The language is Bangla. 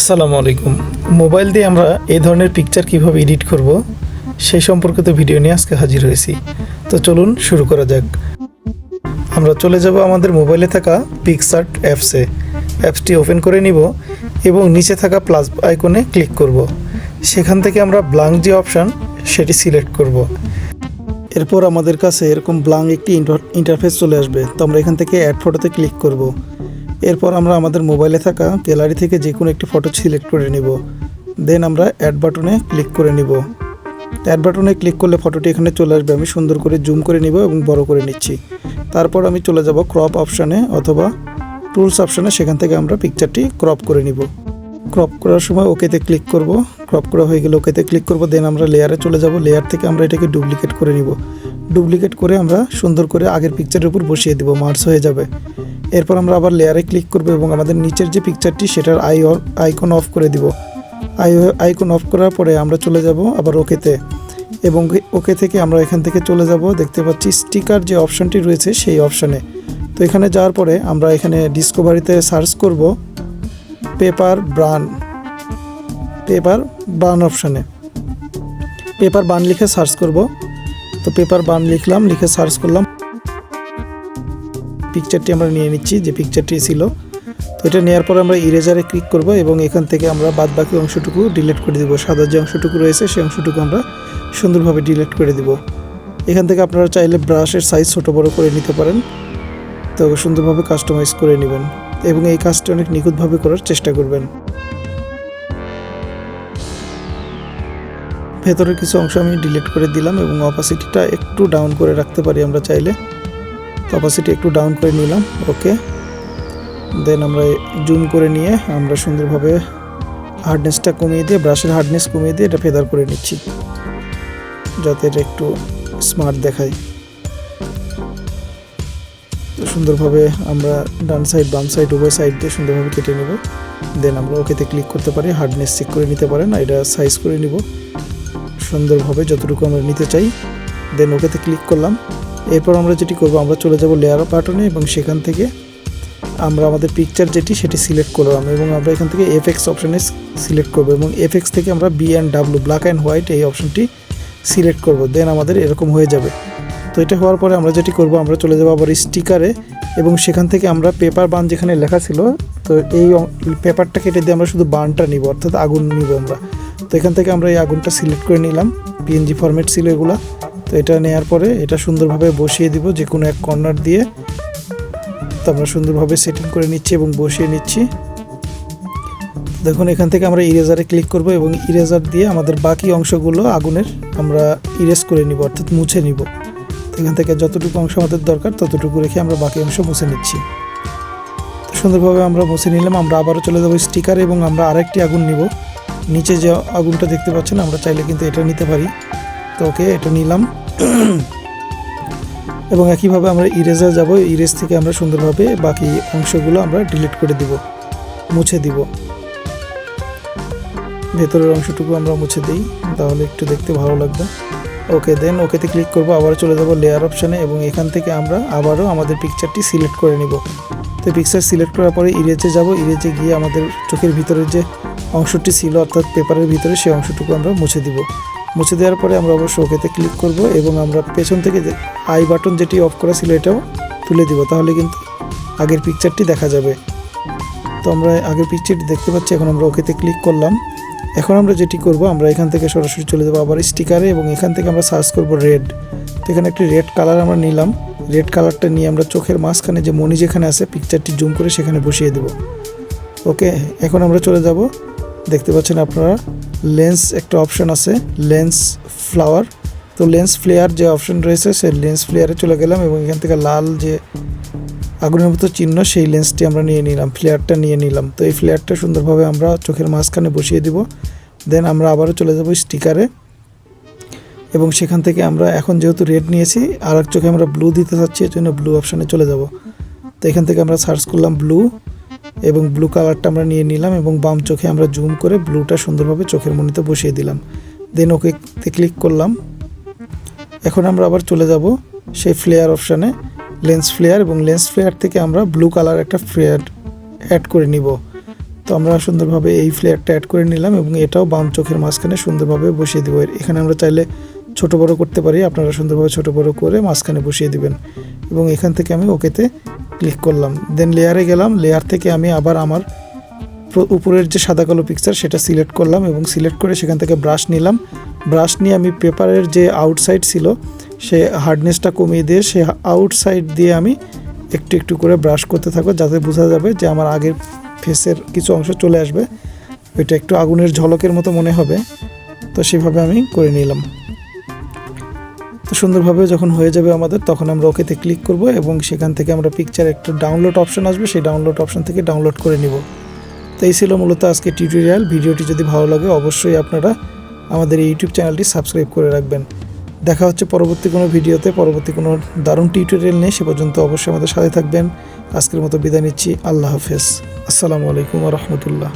আসসালামু আলাইকুম। মোবাইল দিয়ে আমরা এই ধরনের পিকচার কিভাবে এডিট করব সেই সম্পর্কিত ভিডিও নিয়ে আজকে হাজির হয়েছি। তো চলুন শুরু করা যাক। আমরা চলে যাব আমাদের মোবাইলে থাকা পিকসার্ট অ্যাপসে। অ্যাপসটি ওপেন করে নিব এবং নিচে থাকা প্লাস আইকনে ক্লিক করব। সেখান থেকে আমরা ব্ল্যাঙ্ক যে অপশান সেটি সিলেক্ট করব। এরপর আমাদের কাছে এরকম ব্ল্যাঙ্ক একটি ইন্টারফেস চলে আসবে। তো আমরা এখান থেকে অ্যাড ফটোতে ক্লিক করব। এরপর আমরা আমাদের মোবাইলে থাকা গ্যালারি থেকে যে কোনো একটি ফটো সিলেক্ট করে নিব। দেন আমরা অ্যাড বাটনে ক্লিক করে নিব। অ্যাড বাটনে ক্লিক করলে ফটোটি এখানে চলে আসবে। আমি সুন্দর করে জুম করে নিব এবং বড় করে নিচ্ছি। তারপর আমি চলে যাব ক্রপ অপশানে অথবা টুলস অপশানে, সেখান থেকে আমরা পিকচারটি ক্রপ করে নিব। ক্রপ করার সময় ওকেতে ক্লিক করব। ক্রপ করা হয়ে গেলে ওকেতে ক্লিক করব। দেন আমরা লেয়ারে চলে যাব। লেয়ার থেকে আমরা এটাকে ডুপ্লিকেট করে নিব। ডুপ্লিকেট করে আমরা সুন্দর করে আগের পিকচারের উপর বসিয়ে দেব, মার্জ হয়ে যাবে। এরপর আমরা আবার লেয়ারে ক্লিক করব এবং আমাদের নিচের যে পিকচারটি সেটার আইকন অফ করে দিব। আইকন অফ করার পরে আমরা চলে যাব আবার ওকেতে, এবং ওকে থেকে আমরা এখান থেকে চলে যাব, দেখতে পাচ্ছি স্টিকার যে অপশানটি রয়েছে সেই অপশানে। তো এখানে যাওয়ার পরে আমরা এখানে ডিসকভারিতে সার্চ করব পেপার বার্ন অপশানে। পেপার বার্ন লিখে সার্চ করব। তো পেপার বার্ন লিখলাম, লিখে সার্চ করলাম। পিকচারটি আমরা নিয়ে নিচ্ছি যে পিকচারটি ছিল। তো এটা নেওয়ার পরে আমরা ইরেজারে ক্লিক করব এবং এখান থেকে আমরা বাদ বাকি অংশটুকু ডিলিট করে দিব। সাদা যে অংশটুকু রয়েছে সেই অংশটুকু আমরা সুন্দরভাবে ডিলিট করে দিব। এখান থেকে আপনারা চাইলে ব্রাশের সাইজ ছোট বড় করে নিতে পারেন। তো সুন্দরভাবে কাস্টমাইজ করে নেবেন এবং এই কাজটি অনেক নিখুঁতভাবে করার চেষ্টা করবেন। ভেতরের কিছু অংশ আমি ডিলিট করে দিলাম এবং অপাসিটিটা একটু ডাউন করে রাখতে পারি আমরা চাইলে। তো অপাসিটি একটু ডাউন করে নিলাম। ওকে, দেন আমরা জুম করে নিয়ে আমরা সুন্দরভাবে হার্ডনেসটা কমিয়ে দিয়ে, ব্রাশের হার্ডনেস কমিয়ে দিয়ে এটা ফেদার করে নিচ্ছি যাতে এটা একটু স্মার্ট দেখায়। তো সুন্দরভাবে আমরা ডান সাইড বাম সাইড উভয় সাইড দিয়ে সুন্দরভাবে কেটে নেব। দেন আমরা ওকেতে ক্লিক করতে পারি, হার্ডনেস চেক করে নিতে পারেন। এটা সাইজ করে নিব সুন্দরভাবে যতটুকু আমরা নিতে চাই। দেন ওকেতে ক্লিক করলাম। এরপর আমরা যেটি করব, আমরা চলে যাব লেয়ার বাটনে এবং সেখান থেকে আমরা আমাদের পিকচার যেটি সেটি সিলেক্ট করলাম এবং আমরা এখান থেকে এফএক্স অপশানে সিলেক্ট করব এবং এফএক্স থেকে আমরা BW ব্ল্যাক অ্যান্ড হোয়াইট এই অপশানটি সিলেক্ট করব। দেন আমাদের এরকম হয়ে যাবে। তো এটা হওয়ার পরে আমরা যেটি করব, আমরা চলে যাব আবার স্টিকারে এবং সেখান থেকে আমরা পেপার বার্ন যেখানে লেখা ছিল, তো এই পেপারটা কেটে দিয়ে আমরা শুধু বার্নটা নিব, অর্থাৎ আগুন নিব আমরা। তো এখান থেকে আমরা এই আগুনটা সিলেক্ট করে নিলাম। PNG ফরম্যাট ছিল এগুলা। তো এটা নেওয়ার পরে এটা সুন্দরভাবে বসিয়ে দিব যে কোনো এক কর্নার দিয়ে। তো আমরা সুন্দরভাবে সেটিং করে নিচ্ছি এবং বসিয়ে নিচ্ছি। দেখুন এখান থেকে আমরা ইরেজারে ক্লিক করব এবং ইরেজার দিয়ে আমাদের বাকি অংশগুলো আগুনের আমরা ইরেজ করে নিব, অর্থাৎ মুছে নিব। এখান থেকে যতটুকু অংশ আমাদের দরকার ততটুকু রেখে আমরা বাকি অংশ মুছে নিচ্ছি। তো সুন্দরভাবে আমরা মুছে নিলাম। আমরা আবারও চলে যাব স্টিকারে এবং আমরা আরেকটি আগুন নিব। নিচে যে আগুনটা দেখতে পাচ্ছেন আমরা চাইলে কিন্তু এটা নিতে পারি। তো ওকে, এটা নিলাম এবং একইভাবে আমরা ইরেজার যাব। ইরেজ থেকে আমরা সুন্দরভাবে বাকি অংশগুলো আমরা ডিলিট করে দিব, মুছে দিব। ভেতরের অংশটুকু আমরা মুছে দিই, তাহলে একটু দেখতে ভালো লাগবে। ওকে, দেন ওকেতে ক্লিক করব। আবার চলে যাব লেয়ার অপশানে এবং এখান থেকে আমরা আবারও আমাদের পিকচারটি সিলেক্ট করে নিব। তো পিকচার সিলেক্ট করার পরে ইরেজে যাব। ইরেজে গিয়ে আমাদের চোখের ভিতরে যে অংশটি ছিল অর্থাৎ পেপারের ভিতরে সেই অংশটুকু আমরা মুছে দিব। মুছে দেওয়ার পরে আমরা অবশ্যই ওকেতে ক্লিক করব এবং আমরা পেছন থেকে যে আই বাটন যেটি অফ করা ছিল এটাও তুলে দিব, তাহলে কিন্তু আগের পিকচারটি দেখা যাবে। তো আমরা আগের পিকচারটি দেখতে পাচ্ছি। এখন আমরা ওকেতে ক্লিক করলাম। এখন আমরা যেটি করব, আমরা এখান থেকে সরাসরি চলে যাব আবার স্টিকারে এবং এখান থেকে আমরা সার্চ করব রেড। তো এখানে একটি রেড কালার আমরা নিলাম। রেড কালারটা নিয়ে আমরা চোখের মাঝখানে যে মণি যেখানে আছে পিকচারটি জুম করে সেখানে বসিয়ে দেব। ওকে, এখন আমরা চলে যাব, দেখতে পাচ্ছেন আপনারা লেন্স একটা অপশান আছে, লেন্স ফ্লাওয়ার। তো লেন্স ফ্লেয়ার যে অপশান রয়েছে সেই লেন্স ফ্লেয়ারে চলে গেলাম এবং এখান থেকে লাল যে আগুনের মতো চিহ্ন সেই লেন্সটি আমরা নিয়ে নিলাম, ফ্লেয়ারটা নিয়ে নিলাম। তো এই ফ্লেয়ারটা সুন্দরভাবে আমরা চোখের মাঝখানে বসিয়ে দিব। দেন আমরা আবারও চলে যাব স্টিকারে এবং সেখান থেকে আমরা এখন যেহেতু রেড নিয়েছি আর এক চোখে আমরা ব্লু দিতে চাচ্ছি, এর জন্য ব্লু অপশানে চলে যাব। তো এখান থেকে আমরা সার্চ করলাম ব্লু এবং ব্লু কালারটা আমরা নিয়ে নিলাম এবং বাম চোখে আমরা জুম করে ব্লুটা সুন্দরভাবে চোখের মণিতে বসিয়ে দিলাম। দেন ওকেতে ক্লিক করলাম। এখন আমরা আবার চলে যাব সেই ফ্লেয়ার অপশানে, লেন্স ফ্লেয়ার, এবং লেন্স ফ্লেয়ার থেকে আমরা ব্লু কালার একটা ফ্লেয়ার অ্যাড করে নিব। তো আমরা সুন্দরভাবে এই ফ্লেয়ারটা অ্যাড করে নিলাম এবং এটাও বাম চোখের মাঝখানে সুন্দরভাবে বসিয়ে দেবো। এখানে আমরা চাইলে ছোট বড় করতে পারি, আপনারা সুন্দরভাবে ছোট বড় করে মাঝখানে বসিয়ে দিবেন। এবং এখান থেকে আমি ওকেতে ক্লিক করলাম। দেন লেয়ারে গেলাম, লেয়ার থেকে আমি আবার আমার উপরের যে সাদা কালো পিকচার সেটা সিলেক্ট করলাম এবং সিলেক্ট করে সেখান থেকে ব্রাশ নিলাম। ব্রাশ নিয়ে আমি পেপারের যে আউটসাইড ছিল সে হার্ডনেসটা কমিয়ে দিয়ে সে আউটসাইড দিয়ে আমি একটু একটু করে ব্রাশ করতে থাকবো, যাতে বোঝা যাবে যে আমার আগের ফেসের কিছু অংশ চলে আসবে, ওইটা একটু আগুনের ঝলকের মতো মনে হবে। তো সেভাবে আমি করে নিলাম। তো সুন্দরভাবে যখন হয়ে যাবে আমাদের, তখন আমরা ওকেতে ক্লিক করব এবং সেখান থেকে আমরা পিকচার একটা ডাউনলোড অপশন আসবে, সেই ডাউনলোড অপশন থেকে ডাউনলোড করে নিব। তো এই ছিল মূলত আজকে টিউটোরিয়াল। ভিডিওটি যদি ভালো লাগে অবশ্যই আপনারা আমাদের এই ইউটিউব চ্যানেলটি সাবস্ক্রাইব করে রাখবেন। দেখা হচ্ছে পরবর্তী কোনো ভিডিওতে, পরবর্তী কোনো দারুণ টিউটোরিয়াল নিয়ে। সে পর্যন্ত অবশ্যই আমাদের সাথে থাকবেন। আজকের মতো বিদায় নিচ্ছি। আল্লাহ হাফেজ। আসসালামু আলাইকুম ওয়া রাহমাতুল্লাহ।